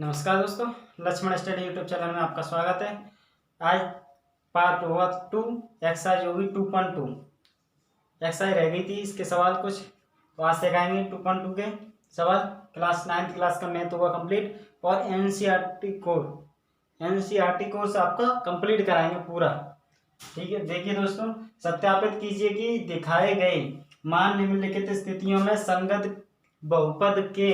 नमस्कार दोस्तों, Lakshman study YouTube channel में आपका स्वागत है। आज पार्ट होगा 2 एक्सरसाइज होगी 2.2। एक्सरसाइज रह गई थी, इसके सवाल कुछ तो आज सिखाएंगे 2.2 के सवाल। क्लास 9th क्लास का मैथ होगा कंप्लीट और एनसीईआरटी कोर्स आपका कंप्लीट कराएंगे पूरा। ठीक है, देखिए दोस्तों, सत्यापित कीजिए कि दिखाए गए मान निम्नलिखित स्थितियों में संगत बहुपद के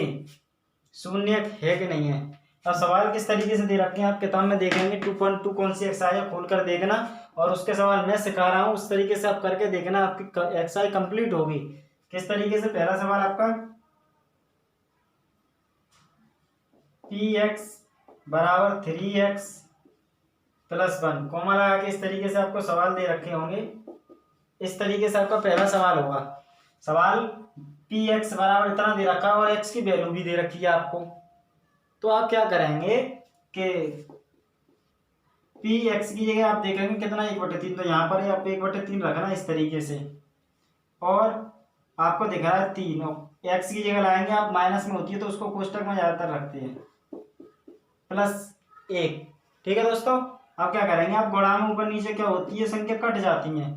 शून्य है कि नहीं है। अब सवाल किस तरीके से दे रखे हैं आप किताब में देखेंगे। 2.2 कौन सी एक्सरसाइज है खोल कर देखना और उसके सवाल मैं सिखा रहा हूँ उस तरीके से आप करके देखना, आपकी एक्सरसाइज कंप्लीट होगी। किस तरीके से, पहला सवाल आपका px बराबर 3x + 1 कोमा लगा के इस तरीके से आपको सवाल दे रखे होंगे। इस तरीके से आपका पहला सवाल होगा। सवाल px बराबर इतना दे रखा है और x की वैल्यू भी दे रखी है आपको। तो आप क्या करेंगे कि px की जगह आप देखेंगे कितना 1/3, तो यहाँ पर आप 1/3 रखना इस तरीके से। और आपको दिख रहा है 3 और x की जगह लाएंगे आप, माइनस में होती है तो उसको कोष्टक में ज्यादातर रखते हैं, +1। ठीक है दोस्तों, आप क्या करेंगे, आप गुणा में ऊपर नीचे क्या होती है संख्या कट जाती है,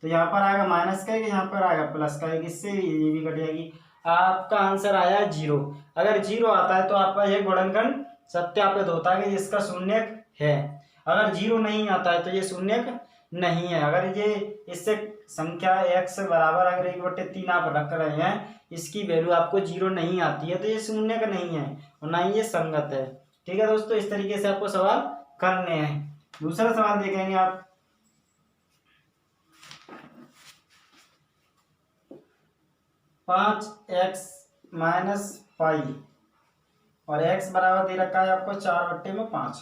तो यहाँ पर आएगा -1, यहाँ पर आएगा +1, इससे ये भी कट जाएगी। आपका आंसर आया 0। अगर 0 आता है तो आपका यह गुणनखंड सत्यापित होता है कि जिसका शून्यक है। अगर 0 नहीं आता है तो ये शून्यक नहीं है। अगर ये इससे संख्या x बराबर अगर 1/3 आप रख रहे हैं, इसकी वैल्यू आपको 0 नहीं आती है तो ये शून्यक नहीं है और ना ही ये संगत है। ठीक है दोस्तों, इस तरीके से आपको सवाल करने हैं। दूसरा सवाल देखेंगे आप, 5x - π और x बराबर दे रखा है आपको 4/5।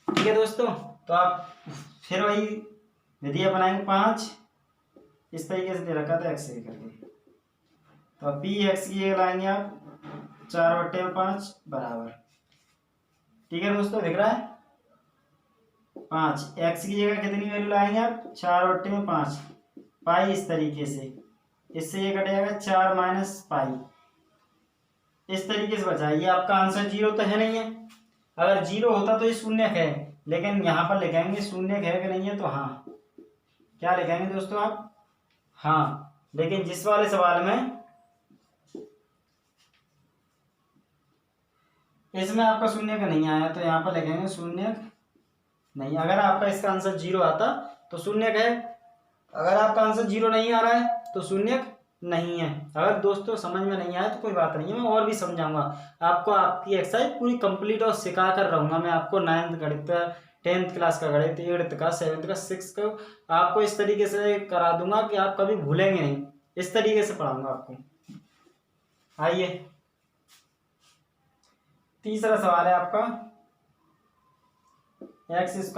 ठीक है दोस्तों, तो आप फिर वही विधि अपनाएंगे। 5 इस तरीके से दे रखा था x से करके, तो px की जगह लाएंगे आप 4/5 बराबर। ठीक है दोस्तों, दिख रहा है 5, x की जगह कितनी वैल्यू लाएंगे आप 4/5, पाई इस तरीके से, इससे ये कट जाएगा 4 - π। इस तरीके से बचा। ये आपका आंसर 0 तो है नहीं है। अगर 0 होता तो ये शून्यक है, लेकिन यहाँ पर लिखेंगे शून्यक है कि नहीं है, तो हाँ। क्या लिखेंगे दोस्तों आप, हाँ। लेकिन जिस वाले सवाल में इसमें आपका शून्यक नहीं आया तो यहाँ पर लिखेंगे शून्यक नहीं। अगर आपका इसका आंसर 0 आता तो शून्यक है, अगर आपका आंसर 0 नहीं आ रहा है तो शून्यक नहीं है। अगर दोस्तों समझ में नहीं आया तो कोई बात नहीं है, मैं और भी समझाऊंगा आपको। आपकी एक्सरसाइज पूरी कंप्लीट और सिखा कर रहूंगा मैं आपको। 9th गणित, 10th क्लास का गणित, 8th का, 7th का, 6th का आपको इस तरीके से करा दूंगा कि आप कभी भूलेंगे नहीं। इस तरीके से पढ़ाऊंगा आपको। आइए, तीसरा सवाल है आपका x²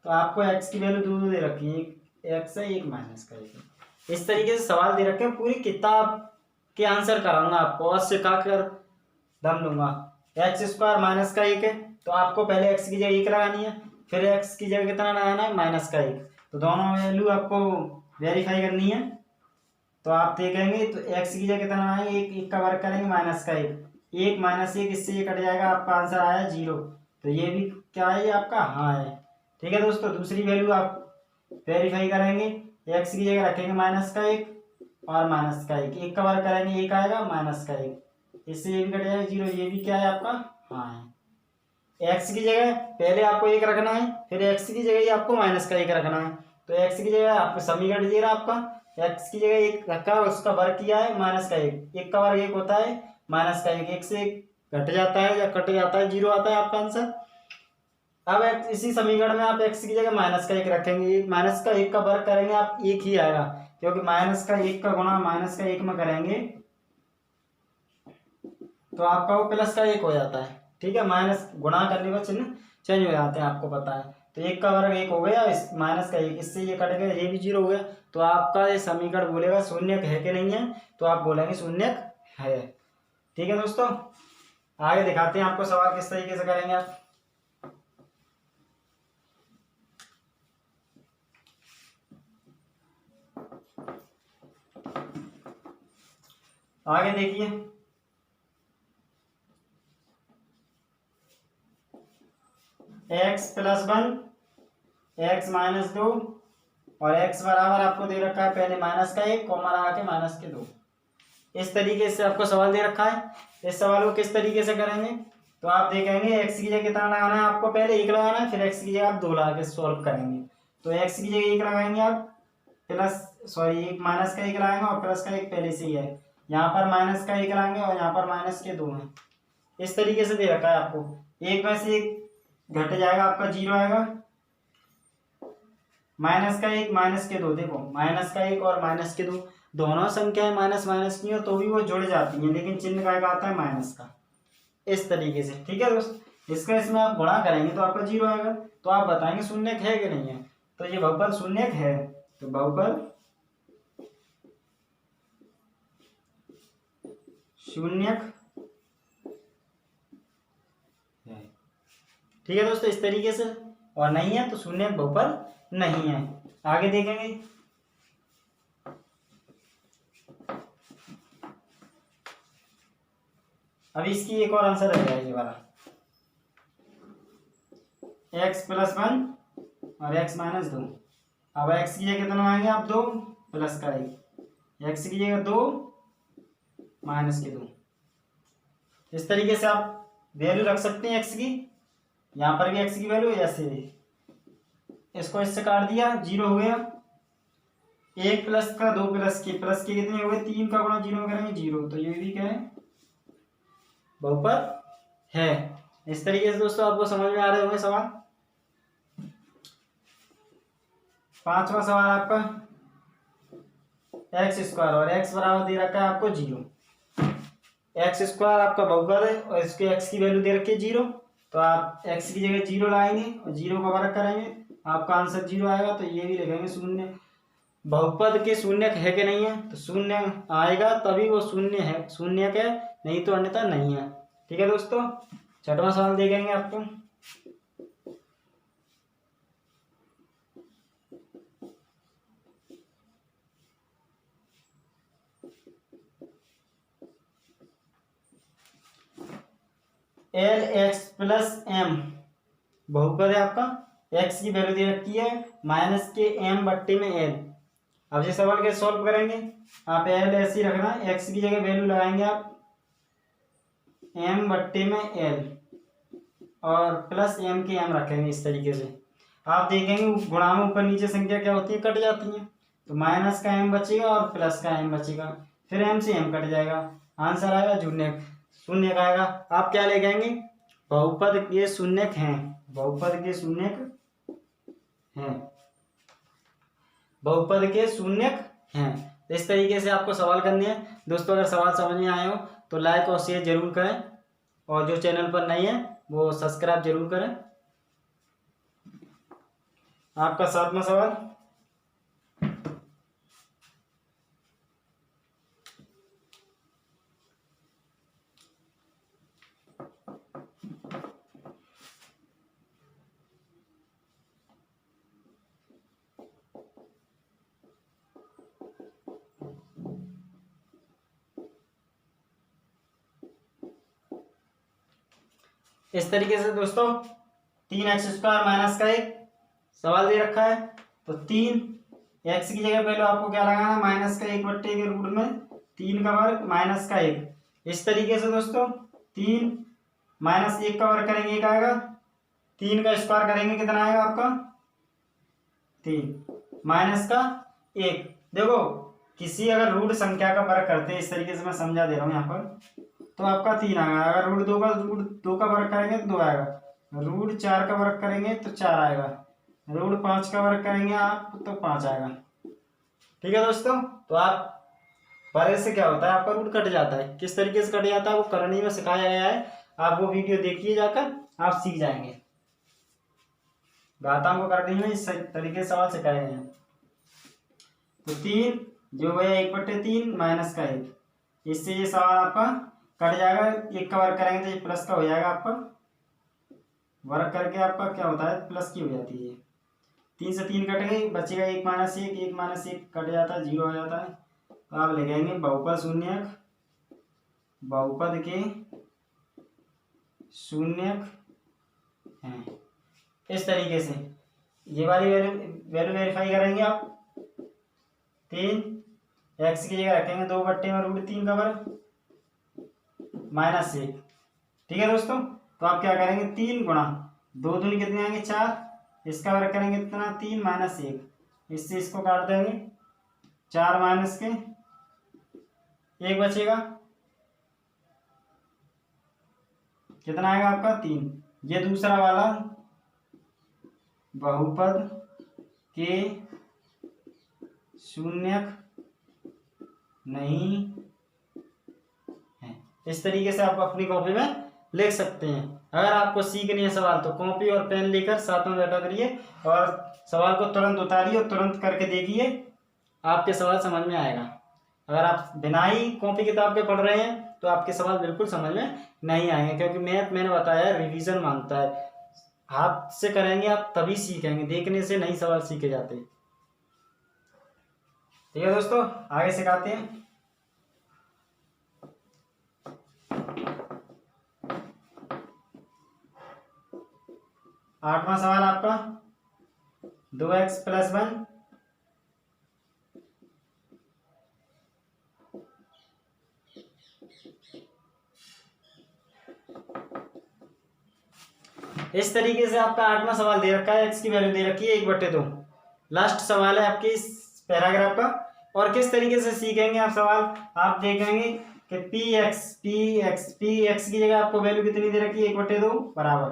तो आपको x की वैल्यू दो दे रखी है, एक x है, एक माइनस का एक। इस तरीके से सवाल दे रखे हैं। पूरी किताब के आंसर कराऊंगा आपको और सिखा कर दम दूंगा। x² - का 1 है तो आपको पहले x की जगह 1 लगानी है, फिर x की जगह कितना लगाना है -1। तो दोनों वैल्यू आपको वेरीफाई करनी है। तो आप देखेंगे तो x की जगह कितना आएगा, 1 का वर्ग करेंगे -1, 1 - 1 इससे ये कट जाएगा, आपका आंसर आया 0। तो ये भी क्या है, ये आपका हाँ है। ठीक है दोस्तों, दूसरी वैल्यू आप वेरीफाई करेंगे, x की जगह रखेंगे -1 और -1, 1 का वर्ग करेंगे 1 आएगा, -1 इससे ये भी कट जाएगा 0। ये भी क्या है आपका हाँ है। x की जगह पहले आपको 1 रखना है, फिर x की जगह ही आपको -1 रखना है। तो x की जगह आपको समीकरण दे रहा आपका, x की जगह 1 रखा है, उसका वर्ग किया है -1, 1 का वर्ग 1 होता है, -1, 1 से 1 घट जाता है या कट जाता है, 0 आता है आपका आंसर। अब इसी समीकरण में आप x की जगह -1 रखेंगे, -1 का वर्ग करेंगे आप 1 ही आएगा, क्योंकि -1 का गुणा -1 में करेंगे तो आपका वो +1 हो जाता है। ठीक है, माइनस गुणा करने का चिन्ह चेंज हो जाते हैं, आपको पता है। तो 1 का वर्ग 1 हो गया, इस -1 इससे ये कट गया, ये भी 0 हो गया। तो आपका ये समीकरण बोलेगा शून्यक है कि नहीं है, तो आप बोलेंगे शून्यक है। ठीक है दोस्तों, आगे दिखाते हैं आपको सवाल किस तरीके से करेंगे आप। आगे देखिए, x प्लस 1 x माइनस 2 और x बराबर आपको दे रखा है पहले माइनस का 1 कॉमा लगा के माइनस के 2। इस तरीके से आपको सवाल दे रखा है। इस सवाल को किस तरीके से करेंगे तो आप देखेंगे x की जगह कितना लगाना है आपको, पहले 1 लगाना है, फिर x की जगह आप 2 लगा के सॉल्व करेंगे। तो x की जगह 1 लगाएंगे आप, एक माइनस का 1 लगाएंगे और प्लस का 1 पहले से ही है, यहाँ पर माइनस का 1 लगाएंगे और यहाँ पर माइनस के 2 हैं। इस तरीके से दे रखा है आपको, 1 में से 1 घट जाएगा आपका 0 आएगा, माइनस का 1 माइनस के 2, देखो माइनस का 1 और माइनस के 2 दोनों संख्याएं माइनस माइनस की हो तो भी वो जुड़ जाती हैं, लेकिन चिन्ह का आता है माइनस का। इस तरीके से, ठीक है दोस्त। इसका इसमें आप गुणा करेंगे तो आपका 0 आएगा। तो आप बताएंगे शून्यक है कि नहीं है, तो ये बहुपद शून्यक है, तो बहुपद शून्यक है, ठीक है दोस्तों, इस तरीके से। और नहीं है तो शून्यक बहुपद नहीं है। आगे देखेंगे, अब इसकी एक और आंसर है ये वाला, x प्लस 1 और x माइनस 2। अब x की जगह कितना आएंगे आप 2 प्लस का 1, x की जगह 2 माइनस के 2। इस तरीके से आप वैल्यू रख सकते हैं x की, यहाँ पर भी x की वैल्यू ऐसे, इसको इससे काट दिया 0 हो गया, 1 प्लस का 2 प्लस के कितने हो गए, 3 का गुणा 0 में करेंगे 0, तो ये भी क्या है, बहुपद है। इस तरीके से दोस्तों आपको समझ में आ रहे होंगे सवाल। 5वां सवाल आपका x स्क्वायर और x बराबर दे रखा है आपको 0। x स्क्वायर आपका बहुपद है और इसके x की वैल्यू दे रखी है 0, तो आप x की जगह 0 लाएंगे और 0 का वर्ग करेंगे, आपका आंसर 0 आएगा। तो ये भी लिखेंगे शून्य, बहुपद के शून्यक है कि नहीं है, तो शून्य आएगा तभी वो शून्य है, शून्यक है, नहीं तो अन्यथा नहीं है। ठीक है दोस्तों, 6वां सवाल देखेंगे आपको। एल एक्स प्लस एम बहुपद है आपका, एक्स की वैल्यू दे रखी है माइनस के एम बट्टे में एल। अब ये सवाल कैसे सॉल्व करेंगे, आप एल ऐसे ही रखना, एक्स की जगह वैल्यू लगाएंगे आप एम बट्टे में एल और प्लस एम के एम रखेंगे। इस तरीके से आप देखेंगे गुणा में ऊपर नीचे संख्या क्या होती है, कट जाती है, तो माइनस का एम बचेगा और प्लस का एम बचेगा, फिर एम से एम कट जाएगा, आंसर आएगा शून्य, शून्य का आएगा। आप क्या ले जाएंगे, बहुपद के शून्यक हैं, बहुपद के शून्यक हैं, बहुपद के शून्यक हैं। इस तरीके से आपको सवाल करने हैं दोस्तों। अगर सवाल समझ में आए हो तो लाइक और शेयर जरूर करें, और जो चैनल पर नए हैं वो सब्सक्राइब जरूर करें। आपका 7वां सवाल, इस तरीके से दोस्तों 3x स्क्वायर माइनस का 1 सवाल दे रखा है, तो 3x की जगह पहले आपको क्या लगाना है, माइनस का 1 बट्टे के रूट में 3 का वर्ग माइनस का 1। इस तरीके से दोस्तों 3 माइनस 1 का वर्ग करेंगे 1 आएगा, 3 का स्क्वायर करेंगे कितना आएगा आपका 3 माइनस का 1। देखो किसी अगर रूट संख्या का वर्ग करते हैं, इस तरीके से मैं समझा दे रहा हूँ यहाँ पर, तो आपका 3 आएगा। अगर रूट 2 का वर्ग करेंगे तो 2 आएगा, रूट 4 का वर्ग करेंगे तो 4 आएगा, रूट 5 का वर्ग करेंगे आप तो 5 आएगा। ठीक है दोस्तों, तो आप वर्ग से क्या होता है, आपका रूट कट जाता है। किस तरीके से कट जाता है वो करनी में सिखाया गया है, आप वो वीडियो देखिए जाकर, आप सीख जाएंगे। घातांक को करने में इस तरीके से सवाल सिखाए गए हैं। तो 3 जो है 1/3 माइनस का 1, इससे ये सवाल आपका कट जाएगा। 1 का वर्ग करेंगे तो ये प्लस का हो जाएगा, आपका वर्ग करके आपका क्या होता है प्लस की हो जाती है। 3 से 3 कट गई, बचेगा 1 माइनस 1, 1 माइनस 1 कट जाता है, 0 हो जाता है। तो आप लिखेंगे बहुपद शून्यक, बहुपद के शून्यक हैं। इस तरीके से ये वाली वैल्यू वैल्यू वेरीफाई करेंगे आप। 3 x की जगह रखेंगे 2/√3 का वर्ग -1। ठीक है दोस्तों, तो आप क्या करेंगे 3 गुणा 2 दूनी कितने आएंगे 4, इसका वर्ग करेंगे कितना 3 -1, इससे इसको काट देंगे 4 माइनस के 1 बचेगा, कितना आएगा आपका 3। ये दूसरा वाला बहुपद के शून्यक नहीं है। इस तरीके से आप अपनी कॉपी में लिख सकते हैं। अगर आपको सीखनी है सवाल तो कॉपी और पेन लेकर साथ में बैठा करिए और सवाल को तुरंत उतारिए और तुरंत करके देखिए, आपके सवाल समझ में आएगा। अगर आप बिना ही कॉपी किताब के पढ़ रहे हैं तो आपके सवाल बिल्कुल समझ में नहीं आएंगे, क्योंकि मैथ मैंने बताया रिवीजन मांगता है। हाथ से करेंगे आप तभी सीखेंगे, देखने से नहीं सवाल सीखे जाते। ठीक है दोस्तों, आगे सिखाते हैं। आठवां सवाल आपका 2x + 1 इस तरीके से आपका 8वां सवाल दे रखा है, x की वैल्यू दे रखी है 1/2। लास्ट सवाल है आपके इस पैराग्राफ का। और किस तरीके से सीखेंगे आप सवाल, आप देखेंगे कि px की जगह आपको वैल्यू कितनी दे रखी है 1/2 बराबर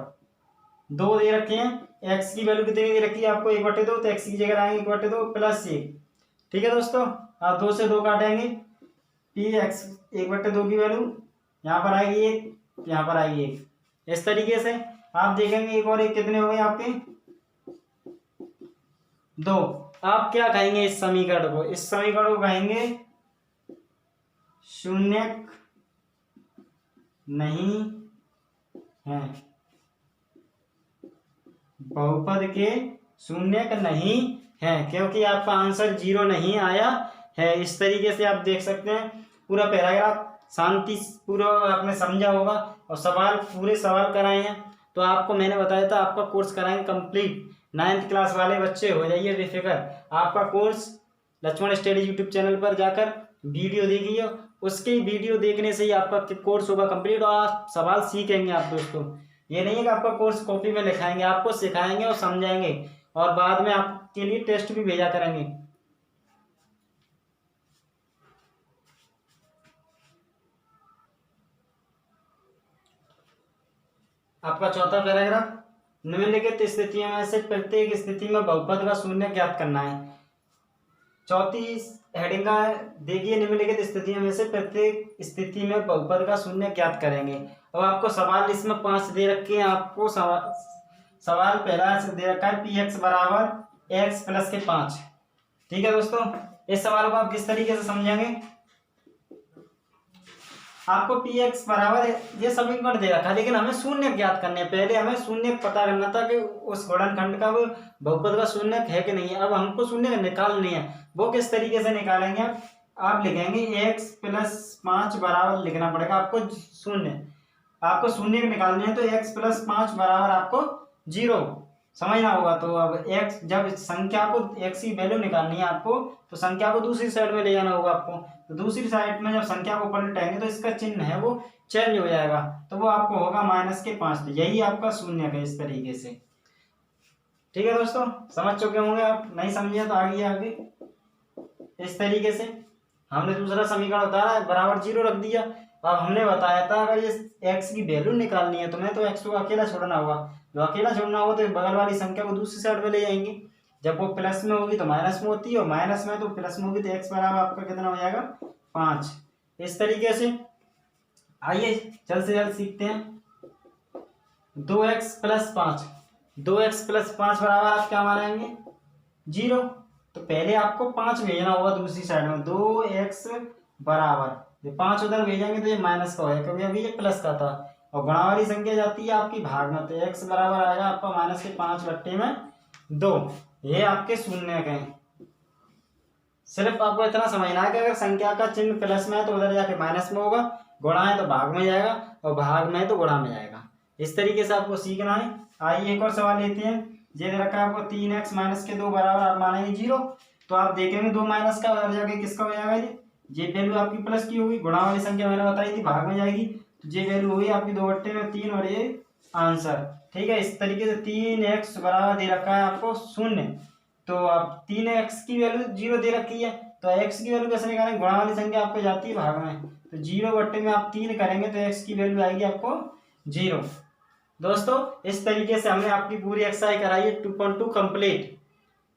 2 दे रखे हैं। x की वैल्यू कितनी दे रखी है आपको 1/2, तो x की जगह आएंगे 1/2 + 1। ठीक है दोस्तों, आप 2 से 2 काटेंगे, px 1/2 की वैल्यू यहाँ पर आएगी 1, यहाँ पर आएगी 1। इस तरीके से आप देखेंगे एक और एक कितने हो गए आपके 2। आप क्या कहेंगे इस समीकरण को, इस समीकरण को कहेंगे शून्यक नहीं है, बहुपद के शून्यक नहीं है, क्योंकि आपका आंसर 0 नहीं आया है। इस तरीके से आप देख सकते हैं पूरा पैराग्राफ शांति पूर्वक आपने समझा होगा और सवाल पूरे सवाल कराए हैं। तो आपको मैंने बताया था आपका कोर्स कराएंगे कंप्लीट। 9th क्लास वाले बच्चे हो जाइए बेफिक्र। आपका course Lakshman study YouTube channel पर जाकर वीडियो देखिए, उसके वीडियो देखने से ही आपका कोर्स होगा कंप्लीट और आप सवाल सीखेंगे। आप दोस्तों, ये नहीं है कि आपका कोर्स कॉपी में लिखाएंगे, आपको सिखाएंगे और समझाएंगे और बाद में आपके लिए टेस्ट भी भेजा करेंगे। आपका चौथा पैराग्राफ, निम्नलिखित स्थितियों में से प्रत्येक स्थिति में बहुपद का शून्य ज्ञात करना है। चौथी हेडिंग का देखिए, निम्नलिखित स्थितियों में से प्रत्येक स्थिति में बहुपद का शून्य ज्ञात करेंगे। अब आपको सवाल इसमें 5 दे रखे हैं। आपको सवाल पहला दे रखा है px = x + 5। ठीक है दोस्तों, इस सवाल को आप किस तरीके से समझेंगे, आपको px बराबर ये समीकरण दे रखा है, लेकिन हमें शून्य ज्ञात करने हैं। पहले हमें शून्य पता करना था कि उस गुणनखंड का वो बहुपद का शून्य है कि नहीं है। अब हमको शून्य निकालनी है, वो किस तरीके से निकालेंगे आप लिखेंगे x + 5 बराबर लिखना पड़ेगा आपको शून्य। आपको शून्य निकालने है तो x + 5 बराबर आपको 0 समझना होगा। तो अब x, जब संख्या को x की वैल्यू निकालनी है आपको, तो संख्या को दूसरी साइड में ले जाना होगा आपको। तो दूसरी साइड में जब संख्या को पलटाएंगे तो इसका चिन्ह है वो चेंज हो जाएगा, तो वो आपको होगा -5। तो यही आपका शून्य है इस तरीके से। ठीक है दोस्तों, समझ चुके होंगे आप, नहीं समझे तो आगे इस तरीके से हमने दूसरा समीकरण उतारा है, बराबर 0 रख दिया। अब हमने बताया था अगर ये x की वैल्यू निकालनी है तो मैं तो x को अकेला छोड़ना होगा। जो अकेला छोड़ना होगा तो बगल वाली संख्या को दूसरी साइड में ले जाएंगे। जब वो प्लस में होगी तो माइनस में होती है, और माइनस में तो प्लस में होगी, तो x बराबर आपका कितना हो जाएगा 5। इस तरीके से आइए जल्द से जल्द सीखते हैं। 2x + 5, 2x + 5 बराबर आप क्या मानेंगे 0। तो पहले आपको 5 भेजना होगा दूसरी साइड में। 2x बराबर 5 उधर भेजेंगे तो ये माइनस का होगा, क्योंकि अभी ये प्लस का था और गुणा वाली संख्या जाती है आपकी भाग में। तो x बराबर आएगा आपका -5/2। ये आपके शून्य हैं। सिर्फ आपको इतना समझना है कि अगर संख्या का चिन्ह प्लस में है तो उधर जाके माइनस में होगा, गुणा है तो भाग में जाएगा और भाग में है तो गुणा में जाएगा। इस तरीके से आपको सीखना है। आइए एक और सवाल लेते हैं। ये दे रखा है आपको 3x माइनस के 2 बराबर आप मानेंगे 0, तो आप देखेंगे 2 माइनस का और जाके किसका हो जाएगा, ये वैल्यू आपकी प्लस की होगी, गुणा वाली संख्या मैंने बताई थी भाग में जाएगी, तो ये वैल्यू होगी आपकी 2/3 और ये आंसर। ठीक है, इस तरीके से 3x बराबर दे रखा है आपको 0, तो आप 3x की वैल्यू 0 दे रखी है, तो x की वैल्यू कैसे निकालेंगे, गुणा वाली संख्या आपको जाती है भाग में, तो 0 में आप 3 करेंगे तो x की वैल्यू आएगी आपको 0। दोस्तों इस तरीके से हमने आपकी पूरी एक्सरसाइज कराई है 2.2 कंप्लीट।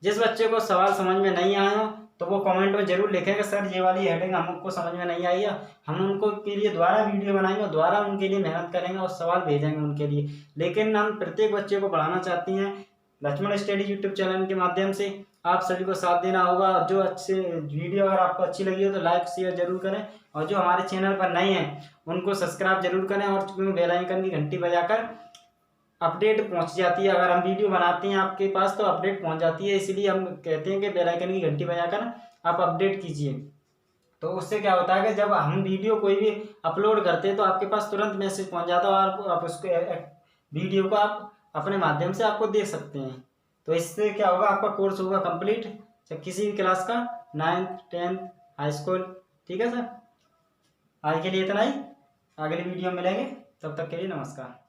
जिस बच्चे को सवाल समझ में नहीं आया हो तो वो कमेंट में जरूर लिखेंगे सर ये वाली हेडिंग हमको समझ में नहीं आई है, हम उनको के लिए दोबारा वीडियो बनाएंगे और दोबारा उनके लिए मेहनत करेंगे और सवाल भेजेंगे उनके लिए। लेकिन हम प्रत्येक बच्चे को पढ़ाना चाहते हैं लक्ष्मण स्टडी यूट्यूब चैनल के माध्यम से। आप सभी को साथ देना होगा। जो अच्छे वीडियो अगर आपको अच्छी लगी हो तो लाइक शेयर जरूर करें, और जो हमारे चैनल पर नए हैं उनको सब्सक्राइब जरूर करें और बेल आइकन की घंटी बजाकर अपडेट पहुंच जाती है। अगर हम वीडियो बनाते हैं आपके पास तो अपडेट पहुंच जाती है, इसलिए हम कहते हैं कि बेल आइकन की घंटी बजाकर आप अपडेट कीजिए। तो उससे क्या होता है कि जब हम वीडियो कोई भी अपलोड करते हैं तो आपके पास तुरंत मैसेज पहुंच जाता है और आप उसको वीडियो को आप अपने माध्यम से आपको देख सकते हैं। तो इससे क्या होगा, आपका कोर्स होगा कंप्लीट, चाहे किसी भी क्लास का, 9th 10th हाई स्कूल। ठीक है सर, आज के लिए इतना ही, अगली वीडियो में मिलेंगे, तब तक के लिए नमस्कार।